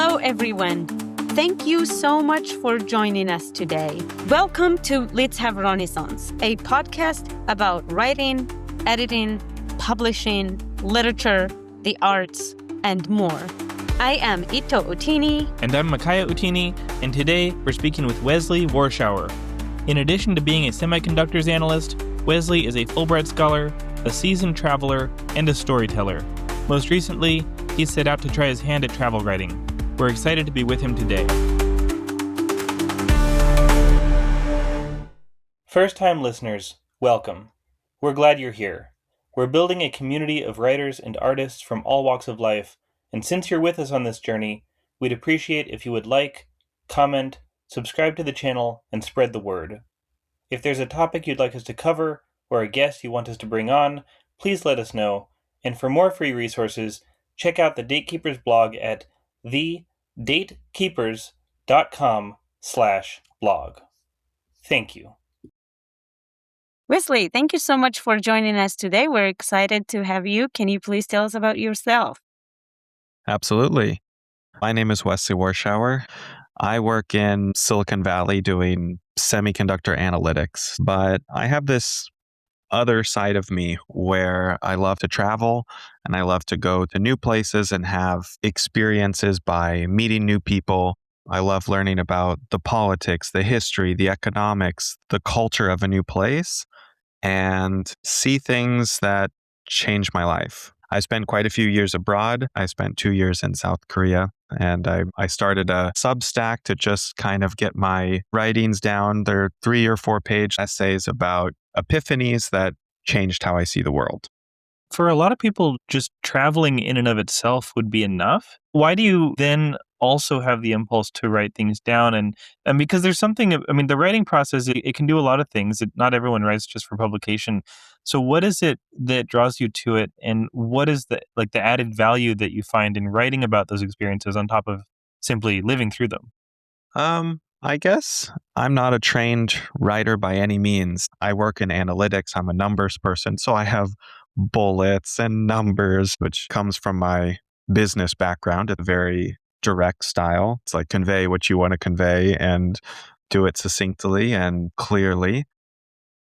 Hello, everyone. Thank you so much for joining us today. Welcome to Let's Have Renaissance, a podcast about writing, editing, publishing, literature, the arts, and more. I am Ito Utini. And I'm Makaya Utini, and today we're speaking with Wesley Warshawer. In addition to being a semiconductors analyst, Wesley is a Fulbright scholar, a seasoned traveler, and a storyteller. Most recently, he set out to try his hand at travel writing. We're excited to be with him today. First-time listeners, welcome. We're glad you're here. We're building a community of writers and artists from all walks of life, and since you're with us on this journey, we'd appreciate if you would like, comment, subscribe to the channel, and spread the word. If there's a topic you'd like us to cover, or a guest you want us to bring on, please let us know. And for more free resources, check out the Datekeepers blog at thedatekeepers.com/blog. Thank you. Wesley, thank you so much for joining us today. We're excited to have you. Can you please tell us about yourself? Absolutely. My name is Wesley Warshawer. I work in Silicon Valley doing semiconductor analytics, but I have this other side of me where I love to travel and I love to go to new places and have experiences by meeting new people. I love learning about the politics, the history, the economics, the culture of a new place, and see things that change my life. I spent quite a few years abroad. I spent 2 years in South Korea, and I started a Substack to just kind of get my writings down. They're 3 or 4 page essays about epiphanies that changed how I see the world. For a lot of people, just traveling in and of itself would be enough. Why do you then also have the impulse to write things down? And because there's something, the writing process, it can do a lot of things. Not everyone writes just for publication. So what is it that draws you to it? And what is the added value that you find in writing about those experiences on top of simply living through them? I guess I'm not a trained writer by any means. I work in analytics. I'm a numbers person. So I have bullets and numbers, which comes from my business background, a very direct style. It's like convey what you want to convey and do it succinctly and clearly.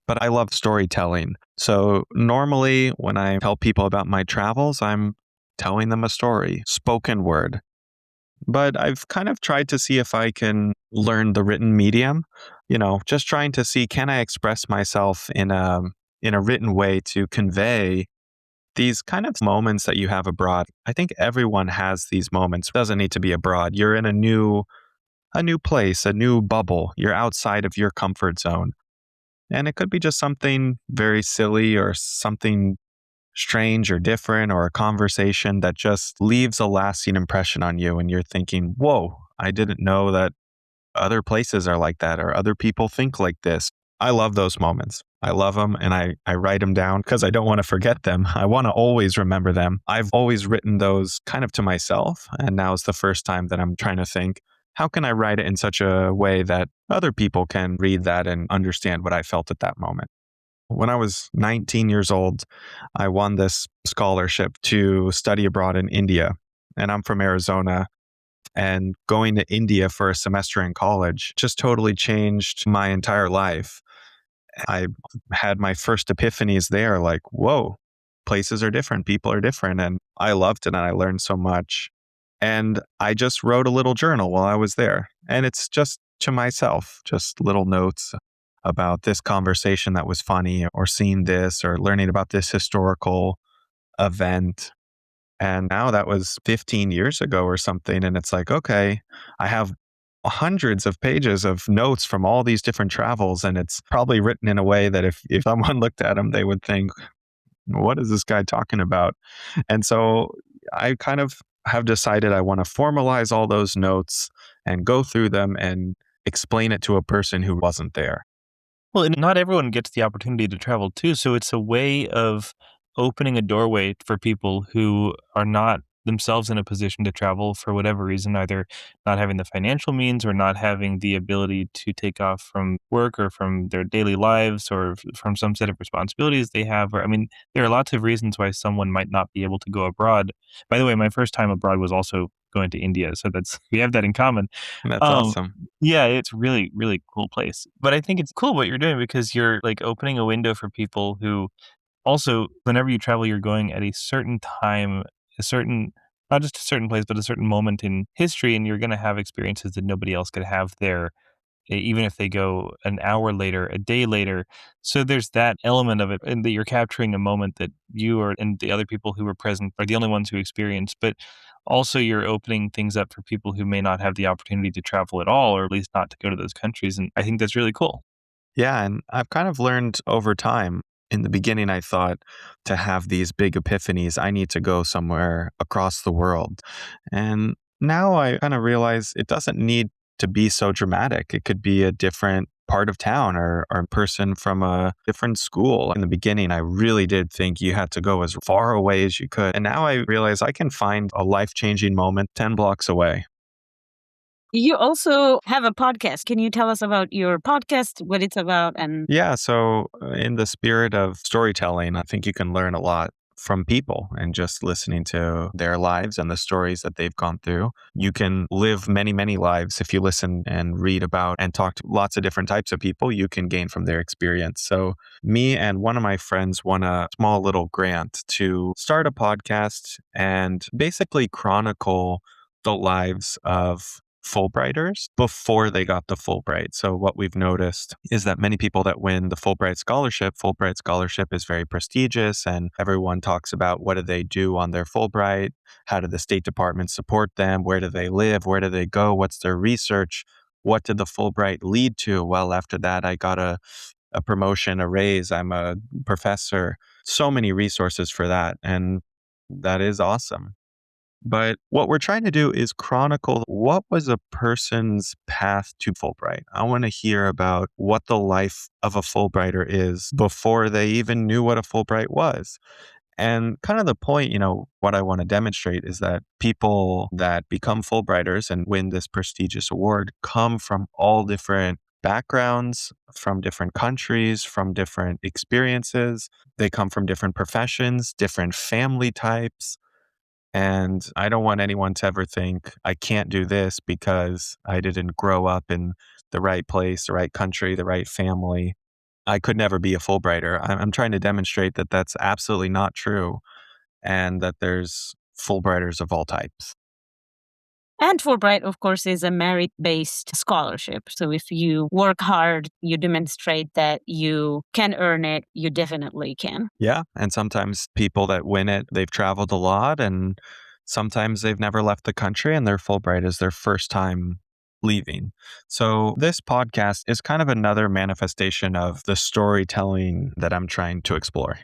But I love storytelling. So normally when I tell people about my travels, I'm telling them a story, spoken word. But I've kind of tried to see if I can learn the written medium, just trying to see, can I express myself in a written way to convey these kind of moments that you have abroad. I think everyone has these moments. It doesn't need to be abroad. You're in a new place, a new bubble. You're outside of your comfort zone. And it could be just something very silly or something strange or different or a conversation that just leaves a lasting impression on you. And you're thinking, whoa, I didn't know that other places are like that or other people think like this. I love those moments. I love them and I write them down because I don't want to forget them. I want to always remember them. I've always written those kind of to myself. And now is the first time that I'm trying to think, how can I write it in such a way that other people can read that and understand what I felt at that moment? When I was 19 years old, I won this scholarship to study abroad in India. And I'm from Arizona. And going to India for a semester in college just totally changed my entire life. I had my first epiphanies there, like, whoa, places are different, people are different. And I loved it and I learned so much. And I just wrote a little journal while I was there. And it's just to myself, just little notes about this conversation that was funny or seeing this or learning about this historical event. And now that was 15 years ago or something. And it's like, okay, I have hundreds of pages of notes from all these different travels. And it's probably written in a way that if someone looked at them, they would think, what is this guy talking about? And so I kind of have decided I want to formalize all those notes and go through them and explain it to a person who wasn't there. Well, and not everyone gets the opportunity to travel too. So it's a way of opening a doorway for people who are not themselves in a position to travel for whatever reason, either not having the financial means or not having the ability to take off from work or from their daily lives or from some set of responsibilities they have. Or, I mean, there are lots of reasons why someone might not be able to go abroad. By the way, my first time abroad was also going to India. So we have that in common. That's Um, awesome. yeah, it's really, really cool place. But I think it's cool what you're doing because you're like opening a window for people who also, whenever you travel, you're going at a certain time, a certain, not just a certain place, but a certain moment in history, and you're going to have experiences that nobody else could have there, even if they go an hour later, a day later. So there's that element of it, and that you're capturing a moment that you or and the other people who were present are the only ones who experienced. But also, you're opening things up for people who may not have the opportunity to travel at all, or at least not to go to those countries. And I think that's really cool. Yeah, and I've kind of learned over time. In the beginning, I thought to have these big epiphanies, I need to go somewhere across the world. And now I kind of realize it doesn't need to be so dramatic. It could be a different part of town or a person from a different school. In the beginning, I really did think you had to go as far away as you could. And now I realize I can find a life-changing moment 10 blocks away. You also have a podcast. Can you tell us about your podcast, what it's about? And Yeah, so in the spirit of storytelling, I think you can learn a lot from people and just listening to their lives and the stories that they've gone through. You can live many, many lives if you listen and read about and talk to lots of different types of people. You can gain from their experience. So, me and one of my friends won a small little grant to start a podcast and basically chronicle the lives of Fulbrighters before they got the Fulbright. So what we've noticed is that many people that win the Fulbright Scholarship is very prestigious and everyone talks about what do they do on their Fulbright? How did the State Department support them? Where do they live? Where do they go? What's their research? What did the Fulbright lead to? Well, after that, I got a promotion, a raise. I'm a professor. So many resources for that. And that is awesome. But what we're trying to do is chronicle what was a person's path to Fulbright. I want to hear about what the life of a Fulbrighter is before they even knew what a Fulbright was. And kind of the point, what I want to demonstrate is that people that become Fulbrighters and win this prestigious award come from all different backgrounds, from different countries, from different experiences. They come from different professions, different family types. And I don't want anyone to ever think I can't do this because I didn't grow up in the right place, the right country, the right family. I could never be a Fulbrighter. I'm trying to demonstrate that that's absolutely not true and that there's Fulbrighters of all types. and Fulbright, of course, is a merit-based scholarship. So if you work hard, you demonstrate that you can earn it, you definitely can. Yeah. And sometimes people that win it, they've traveled a lot and sometimes they've never left the country and their Fulbright is their first time leaving. So this podcast is kind of another manifestation of the storytelling that I'm trying to explore.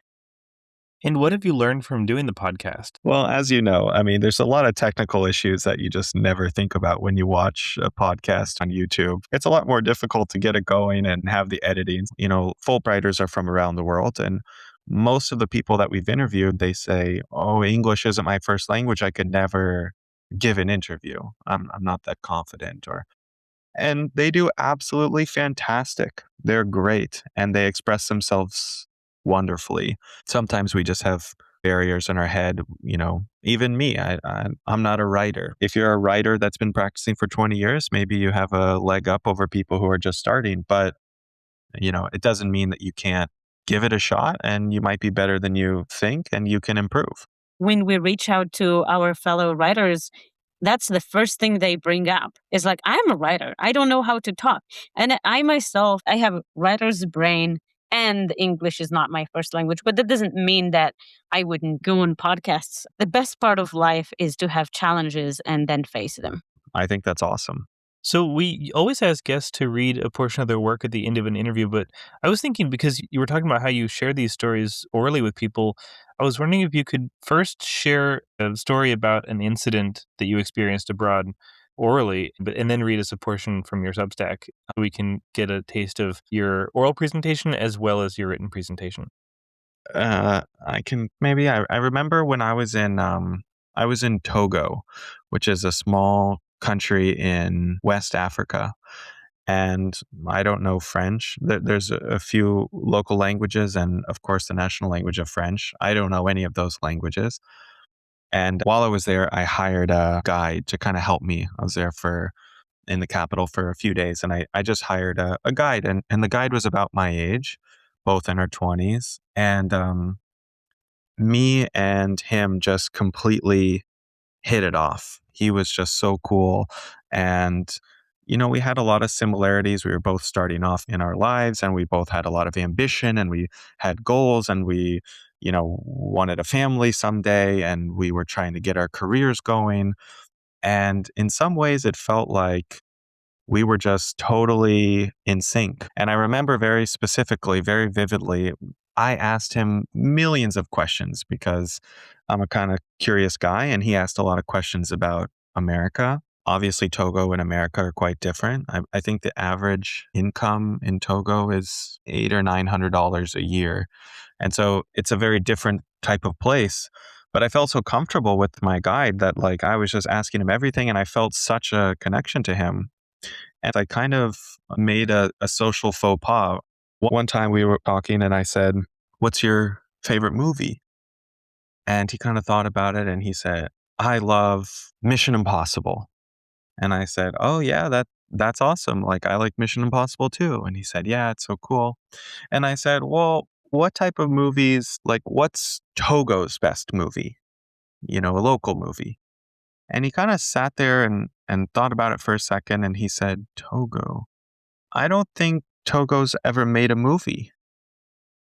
And what have you learned from doing the podcast? Well, as you know, I mean, there's a lot of technical issues that you just never think about when you watch a podcast on YouTube. It's a lot more difficult to get it going and have the editing. Fulbrighters are from around the world, and most of the people that we've interviewed, they say, "Oh, English isn't my first language. I could never give an interview. I'm not that confident." And they do absolutely fantastic. They're great, and they express themselves wonderfully. Sometimes we just have barriers in our head. Even me, I'm not a writer. If you're a writer that's been practicing for 20 years, maybe you have a leg up over people who are just starting. But, it doesn't mean that you can't give it a shot and you might be better than you think and you can improve. When we reach out to our fellow writers, that's the first thing they bring up. Is like, I'm a writer. I don't know how to talk. And I myself, I have writer's brain and English is not my first language, but that doesn't mean that I wouldn't go on podcasts. The best part of life is to have challenges and then face them. I think that's awesome. So we always ask guests to read a portion of their work at the end of an interview, but I was thinking because you were talking about how you share these stories orally with people, I was wondering if you could first share a story about an incident that you experienced abroad orally, and then read us a portion from your Substack so we can get a taste of your oral presentation as well as your written presentation. I can maybe I remember when I was in I was in Togo, which is a small country in West Africa. And I don't know French. There's a few local languages and, of course, the national language of French. I don't know any of those languages. And while I was there, I hired a guide to kind of help me. I was there in the capital for a few days, and I just hired a guide. And the guide was about my age, both in our 20s. And me and him just completely hit it off. He was just so cool. And, we had a lot of similarities. We were both starting off in our lives, and we both had a lot of ambition, and we had goals, and we, wanted a family someday, and we were trying to get our careers going. And in some ways, it felt like we were just totally in sync. And I remember very specifically, very vividly, I asked him millions of questions because I'm a kind of curious guy, and he asked a lot of questions about America. Obviously, Togo and America are quite different. I think the average income in Togo is $800 or $900 a year. And so it's a very different type of place. But I felt so comfortable with my guide that like I was just asking him everything, and I felt such a connection to him. And I kind of made a social faux pas. One time we were talking and I said, "What's your favorite movie?" And he kind of thought about it and he said, "I love Mission Impossible." And I said, "Oh yeah, that's awesome. Like I like Mission Impossible too." And he said, "Yeah, it's so cool." And I said, "Well, what type of movies, like what's Togo's best movie? A local movie?" And he kind of sat there and thought about it for a second and he said, "Togo. I don't think Togo's ever made a movie."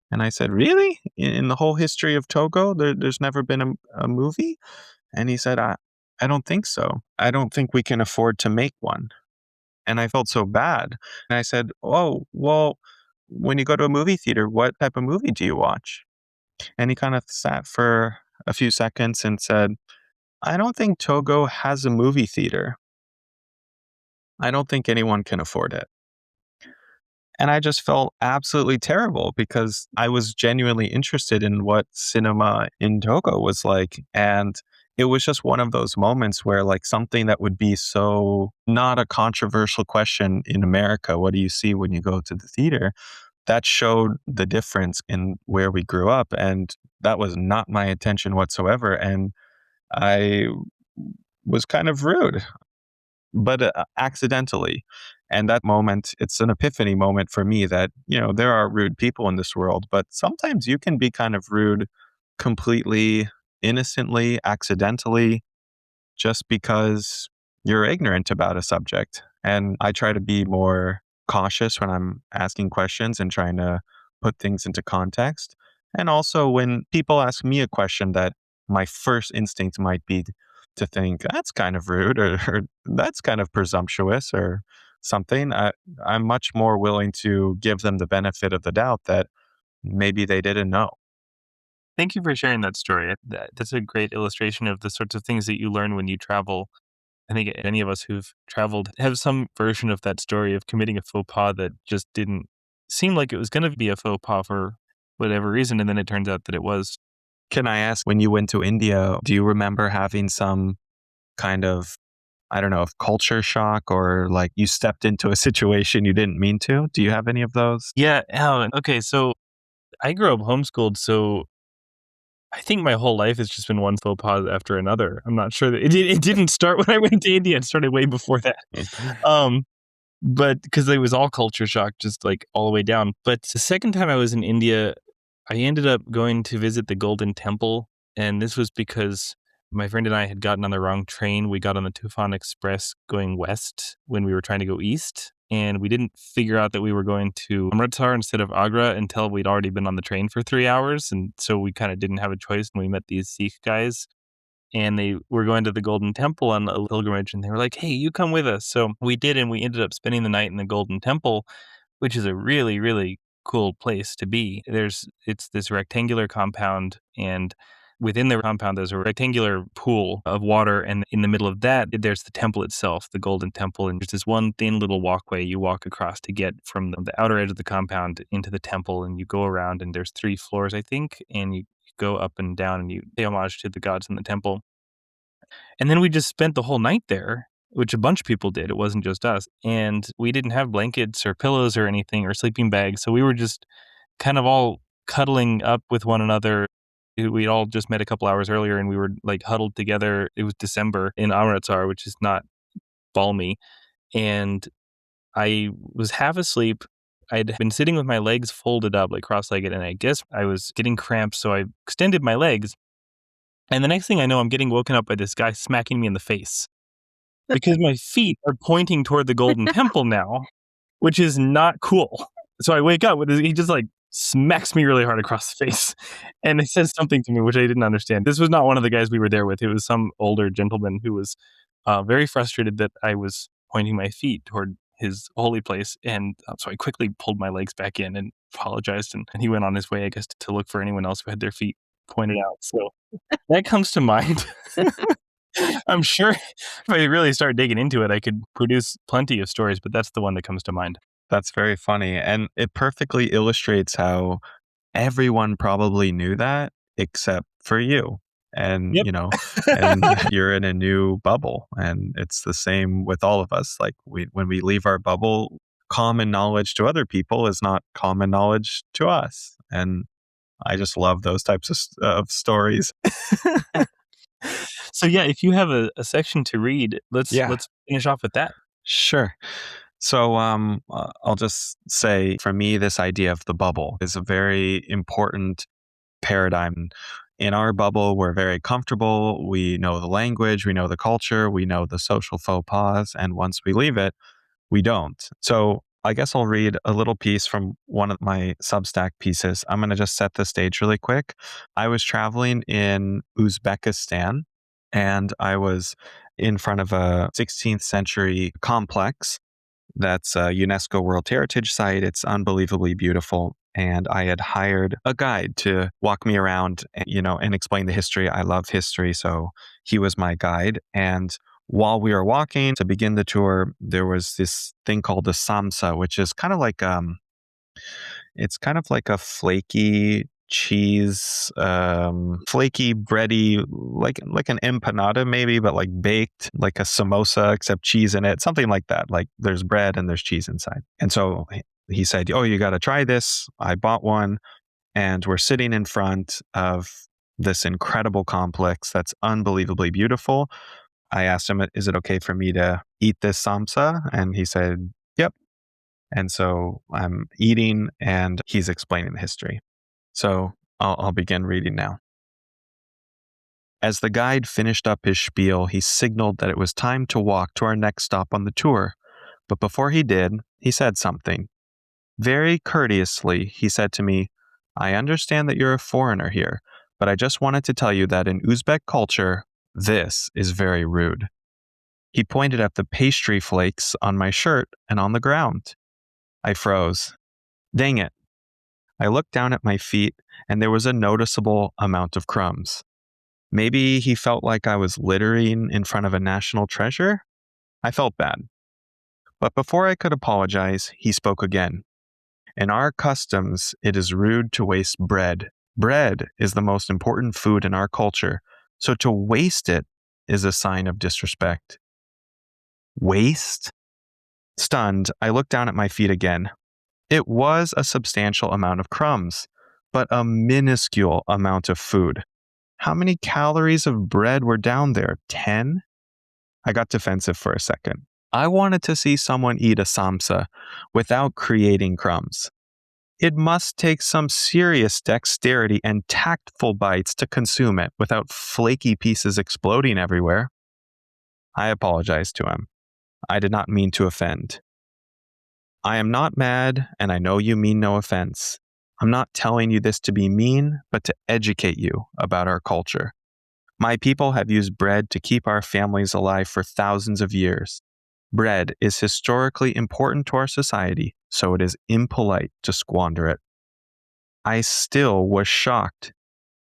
And I said, "Really? In the whole history of Togo, there's never been a movie?" And he said, I don't think so. I don't think we can afford to make one." And I felt so bad. And I said, "Oh, well, when you go to a movie theater, what type of movie do you watch?" And he kind of sat for a few seconds and said, "I don't think Togo has a movie theater. I don't think anyone can afford it." And I just felt absolutely terrible because I was genuinely interested in what cinema in Togo was like. And it was just one of those moments where, like, something that would be so not a controversial question in America, what do you see when you go to the theater? That showed the difference in where we grew up. And that was not my intention whatsoever. And I was kind of rude, but accidentally. And that moment, it's an epiphany moment for me that, there are rude people in this world, but sometimes you can be kind of rude completely innocently, accidentally, just because you're ignorant about a subject. And I try to be more cautious when I'm asking questions and trying to put things into context. And also when people ask me a question that my first instinct might be to think that's kind of rude or that's kind of presumptuous or something, I'm much more willing to give them the benefit of the doubt that maybe they didn't know. Thank you for sharing that story. That's a great illustration of the sorts of things that you learn when you travel. I think any of us who've traveled have some version of that story of committing a faux pas that just didn't seem like it was going to be a faux pas for whatever reason. And then it turns out that it was. Can I ask, when you went to India, do you remember having some kind of, I don't know, if culture shock or like you stepped into a situation you didn't mean to? Do you have any of those? Yeah. Okay. So I grew up homeschooled. So I think my whole life has just been one faux pas after another. I'm not sure that it didn't start when I went to India. It started way before that. Um, but because it was all culture shock, just like all the way down. But the second time I was in India, I ended up going to visit the Golden Temple. And this was because my friend and I had gotten on the wrong train. We got on the Tufan Express going west when we were trying to go east. And we didn't figure out that we were going to Amritsar instead of Agra until we'd already been on the train for 3 hours. And so we kind of didn't have a choice. And we met these Sikh guys and they were going to the Golden Temple on a pilgrimage. And they were like, "Hey, you come with us." So we did. And we ended up spending the night in the Golden Temple, which is a really, really cool place to be. It's this rectangular compound, and within the compound there's a rectangular pool of water, and in the middle of that there's the temple itself, the Golden Temple, and there's this one thin little walkway you walk across to get from the outer edge of the compound into the temple, and you go around, and there's 3 floors, I think, and you go up and down and you pay homage to the gods in the temple. And then we just spent the whole night there, which a bunch of people did. It wasn't just us. And we didn't have blankets or pillows or anything or sleeping bags. So we were just kind of all cuddling up with one another. We'd all just met a couple hours earlier and we were like huddled together. It was December in Amritsar, which is not balmy. And I was half asleep. I'd been sitting with my legs folded up, like cross-legged, and I guess I was getting cramps, so I extended my legs. And the next thing I know, I'm getting woken up by this guy smacking me in the face because my feet are pointing toward the Golden Temple now, which is not cool. So I wake up with this, he just like smacks me really hard across the face and it says something to me, which I didn't understand. This was not one of the guys we were there with. It was some older gentleman who was very frustrated that I was pointing my feet toward his holy place. And so I quickly pulled my legs back in and apologized. And he went on his way, I guess, to look for anyone else who had their feet pointed out. So that comes to mind. I'm sure if I really start digging into it, I could produce plenty of stories, but that's the one that comes to mind. That's very funny. And it perfectly illustrates how everyone probably knew that except for you. And, Yep. And you're in a new bubble. And it's the same with all of us. Like when we leave our bubble, common knowledge to other people is not common knowledge to us. And I just love those types of stories. So yeah, if you have a section to read, let's finish off with that. Sure. So I'll just say, for me, this idea of the bubble is a very important paradigm. In our bubble, we're very comfortable. We know the language, we know the culture, we know the social faux pas. And once we leave it, we don't. So I guess I'll read a little piece from one of my Substack pieces. I'm going to just set the stage really quick. I was traveling in Uzbekistan and I was in front of a 16th century complex that's a UNESCO World Heritage Site. It's unbelievably beautiful. And I had hired a guide to walk me around, and explain the history. I love history, so he was my guide. And while we were walking to begin the tour, there was this thing called the samsa, which is kind of like it's kind of like a flaky cheese, flaky bready, like an empanada maybe, but like baked, like a samosa except cheese in it, something like that. Like there's bread and there's cheese inside. And so he said, "Oh, you got to try this." I bought one, and we're sitting in front of this incredible complex that's unbelievably beautiful. I asked him, "Is it okay for me to eat this samsa?" And he said, "Yep." And so I'm eating and he's explaining the history. So I'll begin reading now. As the guide finished up his spiel, he signaled that it was time to walk to our next stop on the tour. But before he did, he said something. Very courteously, he said to me, "I understand that you're a foreigner here, but I just wanted to tell you that in Uzbek culture, this is very rude." He pointed at the pastry flakes on my shirt and on the ground. I froze. Dang it. I looked down at my feet, and there was a noticeable amount of crumbs. Maybe he felt like I was littering in front of a national treasure? I felt bad. But before I could apologize, he spoke again. In our customs, it is rude to waste bread. Bread is the most important food in our culture, so to waste it is a sign of disrespect. Waste? Stunned, I looked down at my feet again. It was a substantial amount of crumbs, but a minuscule amount of food. How many calories of bread were down there? 10? I got defensive for a second. I wanted to see someone eat a samsa without creating crumbs. It must take some serious dexterity and tactful bites to consume it without flaky pieces exploding everywhere. I apologized to him. I did not mean to offend. I am not mad, and I know you mean no offense. I'm not telling you this to be mean, but to educate you about our culture. My people have used bread to keep our families alive for thousands of years. Bread is historically important to our society, so it is impolite to squander it. I still was shocked.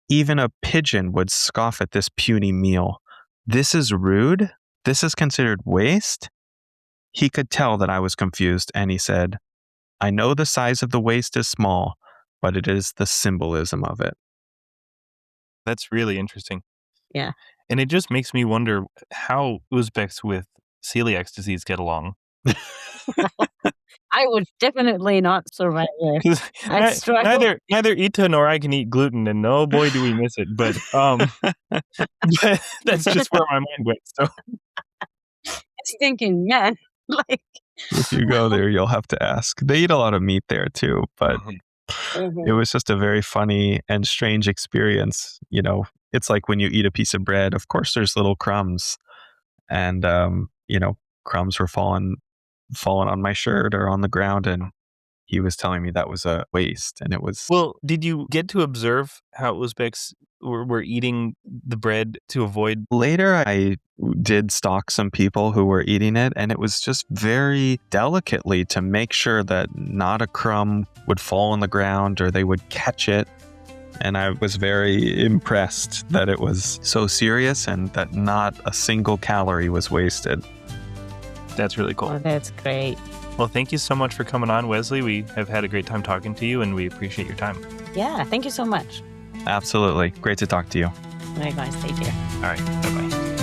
Even a pigeon would scoff at this puny meal. This is rude? This is considered waste? He could tell that I was confused, and he said, "I know the size of the waste is small, but it is the symbolism of it." That's really interesting. Yeah. And it just makes me wonder how Uzbeks with celiac disease get along. I would definitely not survive there. 'Cause I'd struggle. neither Ita nor I can eat gluten, and oh boy, do we miss it. But that's just where my mind went. So It's thinking, man, like, If you go there, you'll have to ask. They eat a lot of meat there too, but it was just a very funny and strange experience. You know, it's like when you eat a piece of bread, of course there's little crumbs, and you know, crumbs were falling on my shirt or on the ground, and he was telling me that was a waste, and it was. Well, did you get to observe how Uzbeks were eating the bread to avoid? Later, I did stalk some people who were eating it, and it was just very delicately to make sure that not a crumb would fall on the ground or they would catch it. And I was very impressed that it was so serious and that not a single calorie was wasted. That's really cool. oh, that's great. Well, thank you so much for coming on, Wesley. We have had a great time talking to you, and we appreciate your time. Yeah, thank you so much. Absolutely. Great to talk to you. Likewise, take care. All right. Bye-bye.